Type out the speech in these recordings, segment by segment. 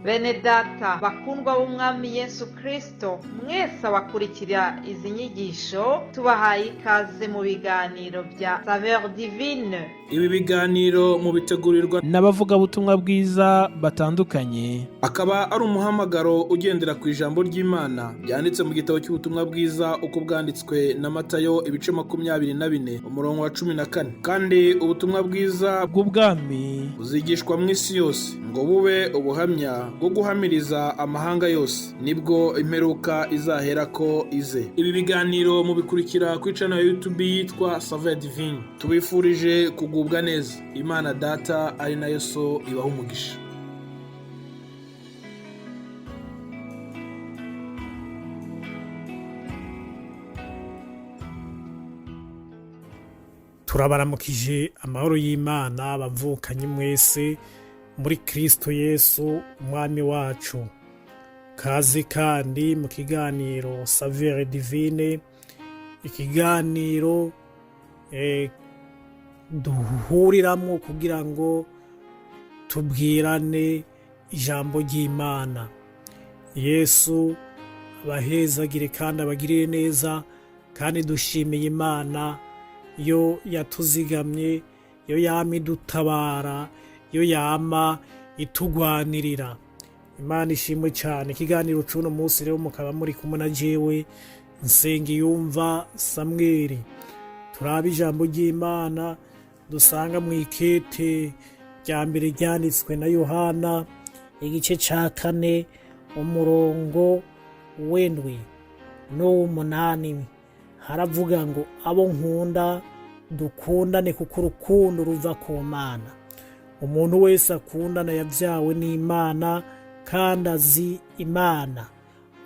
Bene data bakundwa b'umwami Yesu Kristo, mwese abakurikira izi nyigisho tubahaye ikaze mu biganiro bya Saveur Divine. Ibi biganiro mu bitegurirwa n'abavugabutumwa bwiza batandukanye, akaba ari umuhamagaro ugendera ku ijambo ry'Imana byanditse mu gitabo cy'ubutumwa bwiza uko bwanditswe na Matayo ibice 24 umurongo wa 14. Kandi ubutumwa bwiza bw'ubwami buzigishwa mu isi yose ngo bube ubuhamya bwo guhamiriza amahanga yose, nibwo imperuka izahera ko ize. Ibi biganiro mubikurikira ku channel ya YouTube yitwa Saveur Divine. Tubifurije kugubwa neza. Imana Data ari nayo So ibaha umugisha. Turabaramukije amahoro y'Imana abavukanye mwese muri Kristo Yesu umwami wacu. Kaze kandi mu kiganiro Saveur Divine, ikiganiro duhuriramo kugira ngo tubwirane ijambo ry'Imana. Yesu abahezagire kandi abagirire neza, kandi dushimiye Imana yo yatuzigamye, yo yama idutabara, yo yama itugwanirira. Imana ishimwe cyane. Ikiganiro c'uno munsi rero mukaba muri kumwe na jewe Nsengiyumva Samweli. Turaba ijambo ry'Imana dusanga mu ikete rya mbere ryanditswe na Yohana igice ca 4 umurongo w'indwi n'uw'umunani. Haravuga ngo abo nkunda dukundane kuko urukundo ruva ku Mana. Umuntu wese akundana yavyawe n'Imana kandi azi Imana.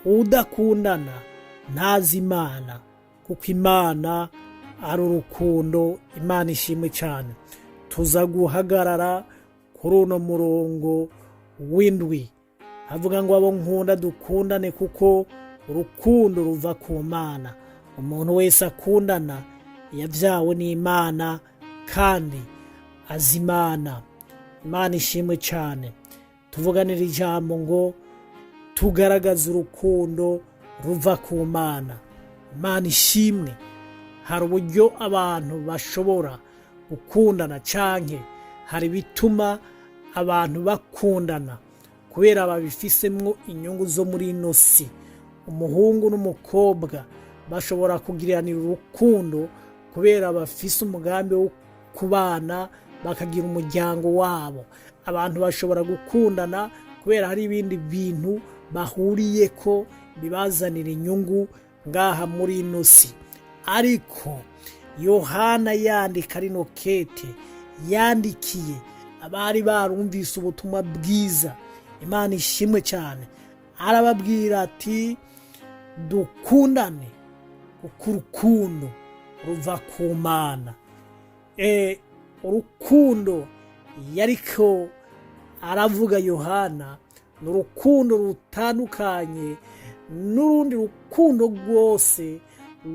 Udakundana ntazi Imana kuko Imana ari urukundo. Imana ishimwe cyane. Tuza guhagarara kuri uno murongo w'indwi. Havuga ngo abo nkunda dukundane kuko urukundo ruva ku Mana. Umuntu wese akundana yavyawe n'Imana kandi azi Imana. Imana ishimwe cyane. Tuvuganira ijambo ngo tugaragaze urukundo ruva ku Mana. Imana ishimwe. Hari uburyo abantu bashobora gukundana canke hari bituma abantu bakundana kubera babifisemwo inyungu zo muri ino si. Umuhungu n'umukobwa bashobora kugiranira urukundo kubera bafise umugambi wo kubana bakagira umuryango wabo. Abantu bashobora gukundana kubera hari ibindi bintu bahuriyeko bibazanira inyungu ngaha muri ino si. Ariko Yohana yandika rino kete yandikiye abari barumvise ubutumwa bwiza. Imana ishimwe cyane. Arababwira ati dukundane kuko urukundo ruva ku Mana. Urukundo yariko aravuga Yohana ni urukundo rutandukanye n'urundi rukundo rwose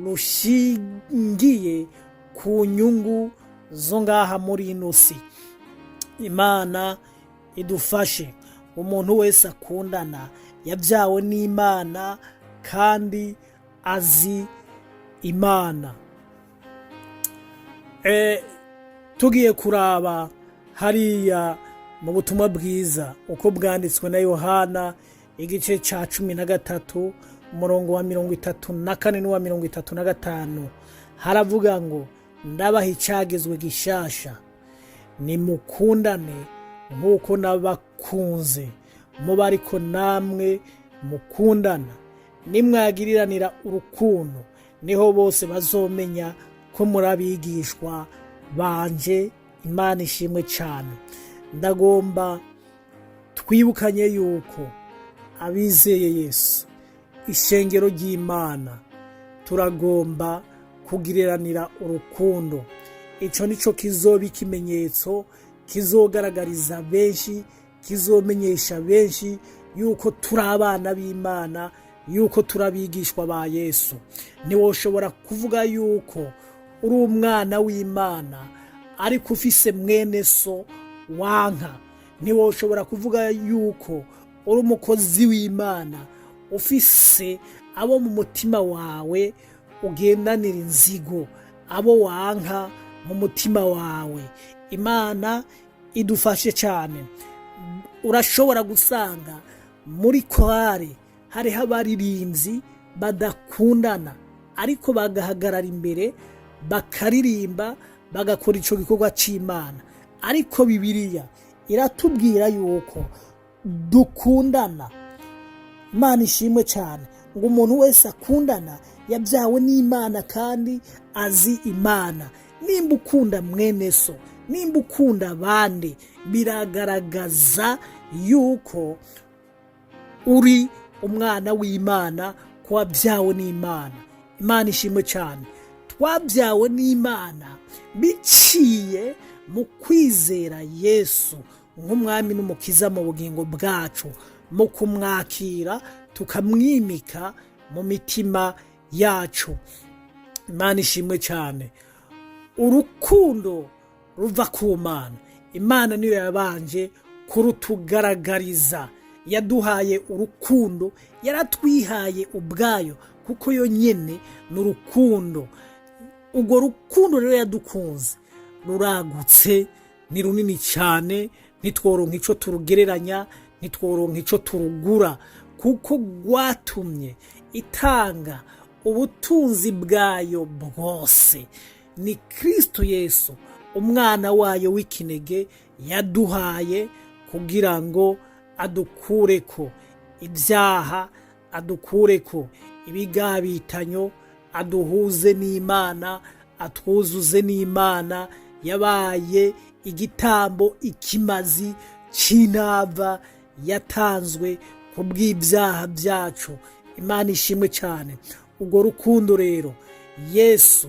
rushingiye ku nyungu zo ngaha muri ino si. Imana idufashe. Umuntu wese akundana yavyawe n'Imana kandi azi Imana. Tugiye kuraba hariya mu butumwa bwiza uko bwanditswe na Yohana igice ca 13 umurongo wa 34 n'uwa 35. Haravuga ngo ndabaha icagezwe gishasha, nimukundane nk'uko nabakunze, muba ariko namwe mukundana. Nimwagiriranira urukundo niho bose bazomenya ko muri abigishwa banje. Imana ishimwe cyane. Ndagomba twibukanye yuko abizeye Yesu, ishengero ry'Imana, turagomba kugiriranira urukundo. Ico nico kizoba ikimenyetso kizogaragariza benshi, kizomenyesha benshi yuko turi abana b'Imana, yuko turabigishwa ba Yesu. Niwoshobora kuvuga yuko uri umwana w'Imana ariko ufise mwene so wanka. Niwoshobora kuvuga yuko uri umukozi w'Imana ufise abo mu mutima wawe ugendanira inzigo, abo wanka mu mutima wawe. Imana idufashe cyane. Urashobora gusanga muri korale hariho abaririmbyi badakundana ariko bagahagarara imbere bakaririmba bagakora icyo gikorwa cy'Imana, ariko Bibiliya iratubwira yuko dukundana. Imana ishimwe cyane ngo umuntu wese akundana yabyawe n'Imana kandi azi Imana. Nimba ukunda mwene so, nimba ukunda abandi, biragaragaza yuko uri umwana w'Imana, ko wabyawe n'Imana. Imana ishimwe cyane. Twabyawe n'Imana biciye mu kwizera Yesu nk'umwami n'umukiza mu bugingo bwacu, mu kumwakira tukamwimika mu mitima yacu. Imana ishimwe cyane. Urukundo ruva ku Mana. Imana niyo yabanje kurutugaragariza, yaduhaye urukundo, yaratwihaye ubwayo kuko yo nyene n'urukundo. Urwo rukundo rero yadukunze ruragutse, ni runini cyane, ntitworonka ico turugereranya, ntitworonka ico turugura, kuko rwatumye itanga ubutunzi bwayo bwose. Ni Kristo Yesu, umwana wayo w'ikinege, yaduhaye kugira ngo adukureko ibyaha, adukureko ibigabitanyo, aduhuze n'Imana, atwuzuze n'Imana. Yabaye igitambo, ikimazi c'intava yatanzwe ku bw'ibyaha byacu. Imana ishimwe cyane. Urwo rukundo rero Yesu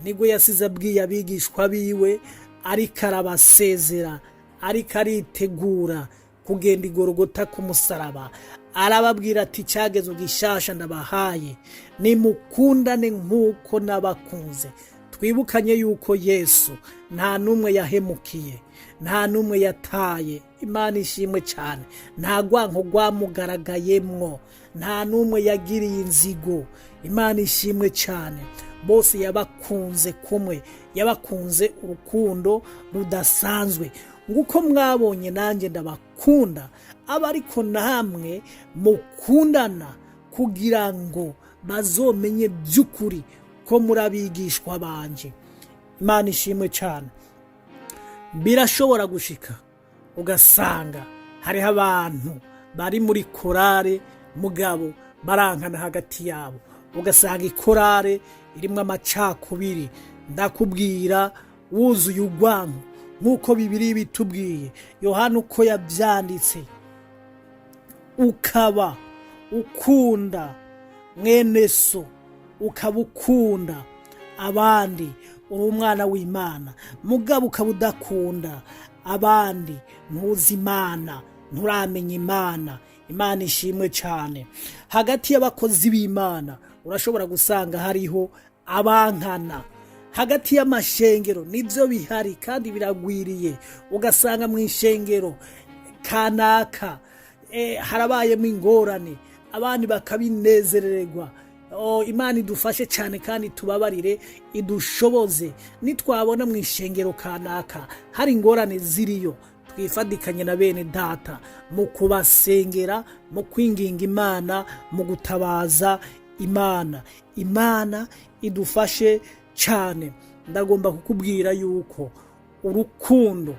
nibwo yasize abwiye abigishwa biwe, ariko arabasezera, ariko aritegura kugenda i Golgota ku musaraba. Arababwira ati cyagezo gishasha ndabahaye, nimukundane nk'uko nabakunze. Twibukanye yuko Yesu nta numwe yahemukiye, nta numwe yataye. Imana ishimwe cyane. Nta rwanko rwamugaragayemwo, nta numwe yagiriye inzigo. Imana ishimwe cyane. Bose yabakunze kumwe, yabakunze urukundo rudasanzwe. Nguko mwabonye nanjye ndabakunda, aba ariko namwe mukundana, kugira ngo bazomenye by'ukuri ko muri abigishwa banje. Imana ishimwe cyane. Birashobora gushika ugasanga hariho abantu bari muri korale mugabo barankana hagati yabo, ugasanga ikorale irimwo amacakubiri. Ndakubwira wuzuye urwanko nk'uko Bibiliya bitubwiye, Yohana uko yabyanditse, ukaba ukunda mwene so, ukaba ukunda abandi, uri umwana w'Imana. Mugabo ukaba udakunda abandi, ntuzi Imana, nturamenya Imana. Imana ishimwe cyane. Hagati y'abakozi b'Imana urashobora gusanga hariho abankana. Hagati y'amashengero nibyo bihari kandi biragwiriye. Ugasanga mu ishengero kanaka harabayemo ingorane, abandi bakabinezererwa. Imana idufashe cyane kandi tubabarire, idushoboze. Nitwabona mu ishengero kanaka hari ingorane ziriyo, twifadikanye na bene data mu kubasengera, mu kwinginga Imana, mu gutabaza Imana. Imana idufashe cyane. Ndagomba kukubwira yuko urukundo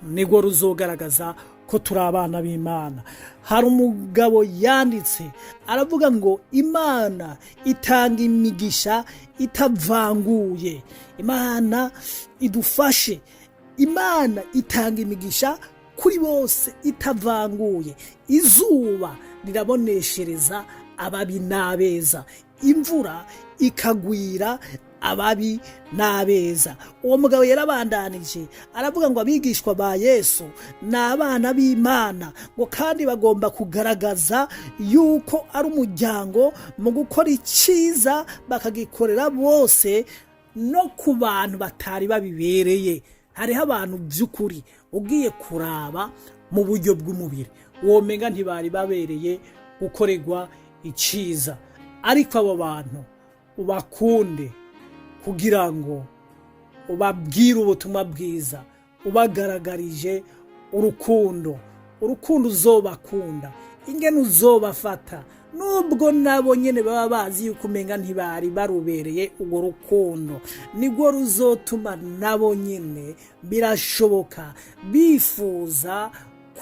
nirwo ruzogaragaza ko turi abana b'Imana. Hari umugabo yanditse aravuga ngo Imana itanga imigisha itavanguye. Imana idufashe. Imana itanga imigisha kuri bose itavanguye. Izuba riraboneshereza ababi n'abeza, imvura ikagwira ababi n'abeza. Uwo mugabo yarabandanije aravuga ngo abigishwa ba Yesu ni abana b'Imana, ngo kandi bagomba kugaragaza yuko ari umuryango mu gukora icyiza, bakagikorera bose no ku bantu batari babibereye. Hariho abantu by'ukuri ugiye kuraba mu buryo bw'umubiri womenga ntibari babereye gukorerwa iciza. Ariko abo bantu ubakunde kugira ngo ubabwire ubutumwa bwiza, ubagaragarije urukundo uzobakunda, ingene uzobafata, nubwo nabo nyene baba bazi yuko umenga ntibari barubereye urwo rukundo, nibwo ruzotuma nabo nyene birashoboka bifuza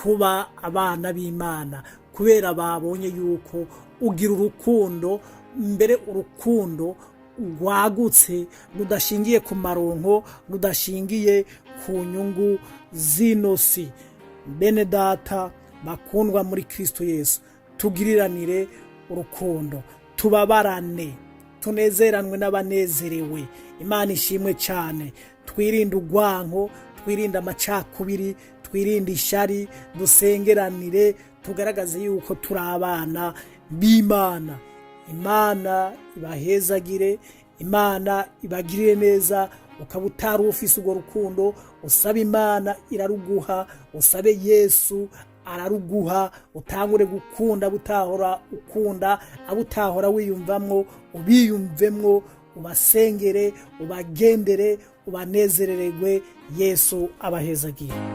kuba abana b'Imana, kubera babonye yuko ugira urukundo, mbere urukundo rwagutse rudashingiye ku maronko, rudashingiye ku nyungu z'inosi. Bene data bakundwa muri Kristo Yesu, tugiriranire urukundo, tubabarane, tunezeranwe n'abanezerewe. Imana ishimwe cyane. Twirinde urwanko, twirinde amacakubiri, twirinde ishari, dusengeranire, tugaragaze yuko turi abana b'Imana. Imana ibahezagire, Imana ibagirire neza. Ukaba utari ufise urwo rukundo, usaba Imana iraruguha, usabe Yesu araruguha, utangure gukunda butahora ukunda, abutahora wiyumvamwo ubiyumvemwo, ubasengere, ubagendere, ubanezerererwe. Yesu abahezagiye.